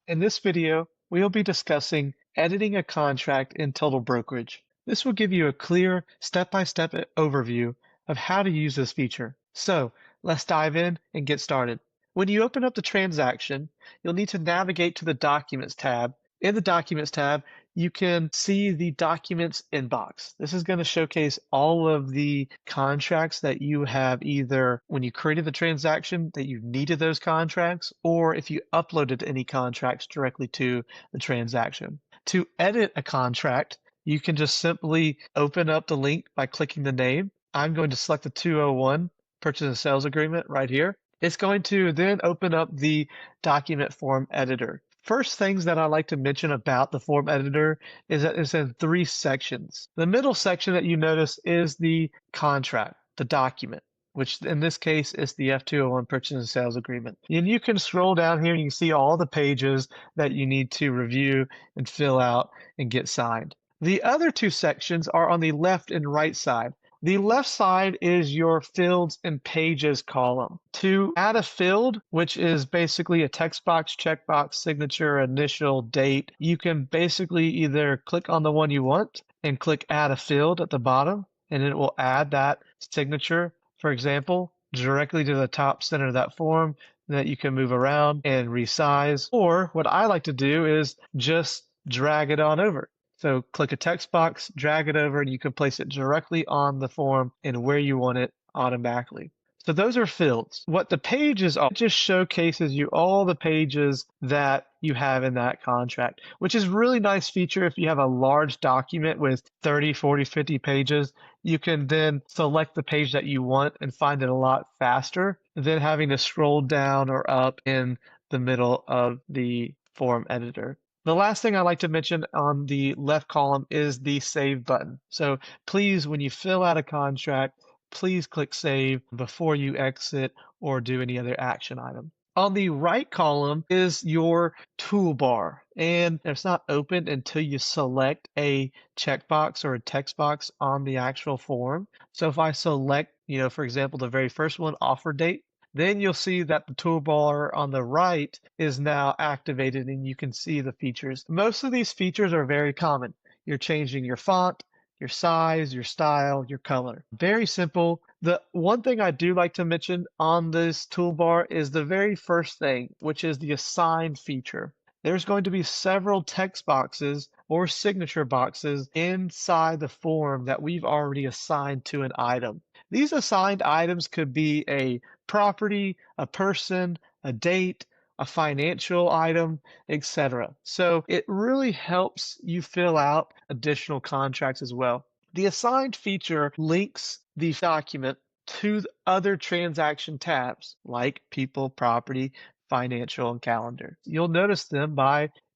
In this video, we'll be discussing editing a contract in Total Brokerage. This will give you a clear step-by-step overview of how to use this feature. So let's dive in and get started. When you open up the transaction, you'll need to navigate to the Documents tab. In the Documents tab, you can see the Documents inbox. This is going to showcase all of the contracts that you have either when you created the transaction that you needed those contracts, or if you uploaded any contracts directly to the transaction. To edit a contract, you can just simply open up the link by clicking the name. I'm going to select the 201 purchase and sales agreement right here. It's going to then open up the document form editor. First things that I like to mention about the form editor is that it's in 3 sections. The middle section that you notice is the contract, the document, which in this case is the F201 purchase and sales agreement. And you can scroll down here and you can see all the pages that you need to review and fill out and get signed. The other 2 sections are on the left and right side. The left side is your fields and pages column. To add a field, which is basically a text box, checkbox, signature, initial, date, you can basically either click on the one you want and click add a field at the bottom, and it will add that signature, for example, directly to the top center of that form that you can move around and resize. Or what I like to do is just drag it on over. So click a text box, drag it over, and you can place it directly on the form and where you want it automatically. So those are fields. What the pages are, it just showcases you all the pages that you have in that contract, which is a really nice feature if you have a large document with 30, 40, 50 pages. You can then select the page that you want and find it a lot faster than having to scroll down or up in the middle of the form editor. The last thing I like to mention on the left column is the Save button. So please, when you fill out a contract, please click Save before you exit or do any other action item. On the right column is your toolbar, and it's not open until you select a checkbox or a text box on the actual form. So if I select, for example, the very first one, offer date, then you'll see that the toolbar on the right is now activated and you can see the features. Most of these features are very common. You're changing your font, your size, your style, your color. Very simple. The one thing I do like to mention on this toolbar is the very first thing, which is the assign feature. There's going to be several text boxes or signature boxes inside the form that we've already assigned to an item. These assigned items could be a property, a person, a date, a financial item, etc. So it really helps you fill out additional contracts as well. The assigned feature links the document to the other transaction tabs like people, property, financial, and calendar. You'll notice them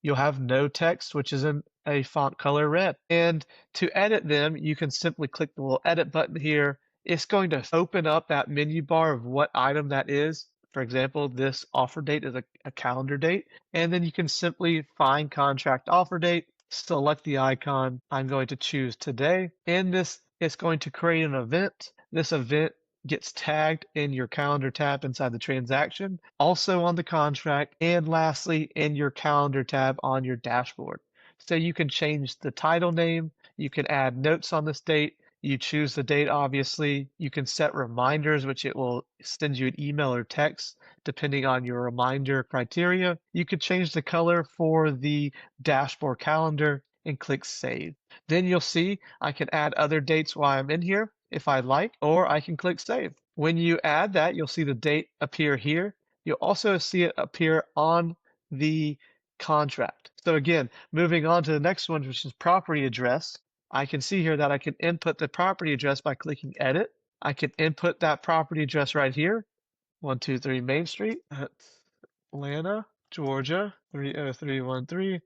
you'll have no text, which is in a font color red. And to edit them, you can simply click the little edit button here. It's going to open up that menu bar of what item that is. For example, this offer date is a calendar date. And then you can simply find contract offer date, select the icon. I'm going to choose today. And this is going to create an event. This event gets tagged in your calendar tab inside the transaction, also on the contract, and lastly, in your calendar tab on your dashboard. So you can change the title name. You can add notes on this date. You choose the date, obviously. You can set reminders, which it will send you an email or text, depending on your reminder criteria. You could change the color for the dashboard calendar and click Save. Then you'll see I can add other dates while I'm in here if I like, or I can click Save. When you add that, you'll see the date appear here. You'll also see it appear on the contract. So again, moving on to the next one, which is property address. I can see here that I can input the property address by clicking Edit. I can input that property address right here, 123 Main Street, Atlanta, Georgia, 30313,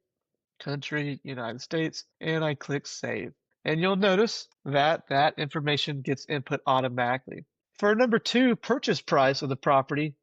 country, United States, and I click Save. And you'll notice that that information gets input automatically. For number 2, purchase price of the property,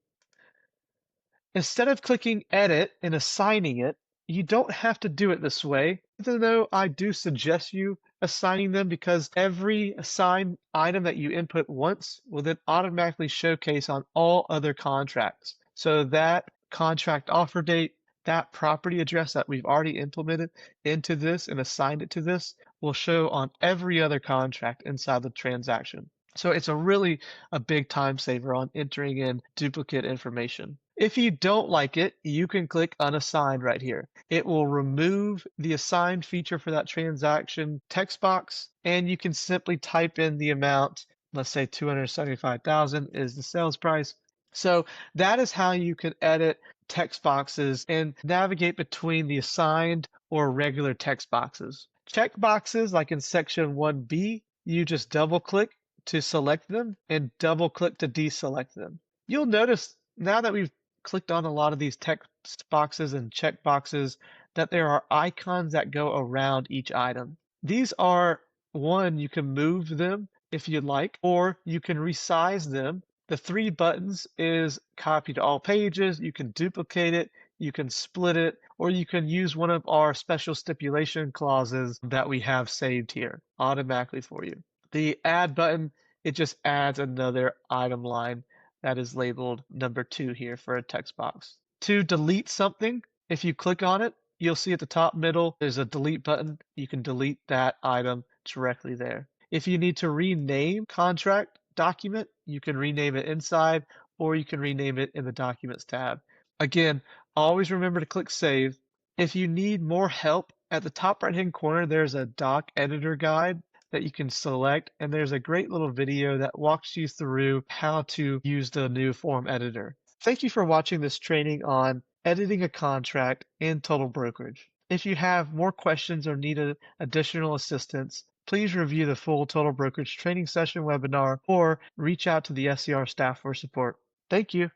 instead of clicking Edit and assigning it, you don't have to do it this way, even though I do suggest you assigning them because every assigned item that you input once will then automatically showcase on all other contracts. So that contract offer date, That property address that we've already implemented into this and assigned it to this will show on every other contract inside the transaction. So it's a big time saver on entering in duplicate information. If you don't like it, you can click unassigned right here. It will remove the assigned feature for that transaction text box, and you can simply type in the amount. Let's say 275,000 is the sales price. So that is how you can edit text boxes and navigate between the assigned or regular text boxes. Check boxes, like in section 1B, you just double click to select them and double click to deselect them. You'll notice now that we've clicked on a lot of these text boxes and check boxes that there are icons that go around each item. These are one, you can move them if you'd like, or you can resize them. The three buttons is copy to all pages. You can duplicate it, you can split it, or you can use one of our special stipulation clauses that we have saved here automatically for you. The add button, it just adds another item line that is labeled number 2 here for a text box. To delete something, if you click on it, you'll see at the top middle, there's a delete button. You can delete that item directly there. If you need to rename contract document, you can rename it inside, or you can rename it in the Documents tab. Again, always remember to click Save. If you need more help, at the top right-hand corner, there's a doc editor guide that you can select, and there's a great little video that walks you through how to use the new form editor. Thank you for watching this training on editing a contract in Total Brokerage. If you have more questions or need additional assistance, please review the full Total Brokerage training session webinar or reach out to the SCR staff for support. Thank you.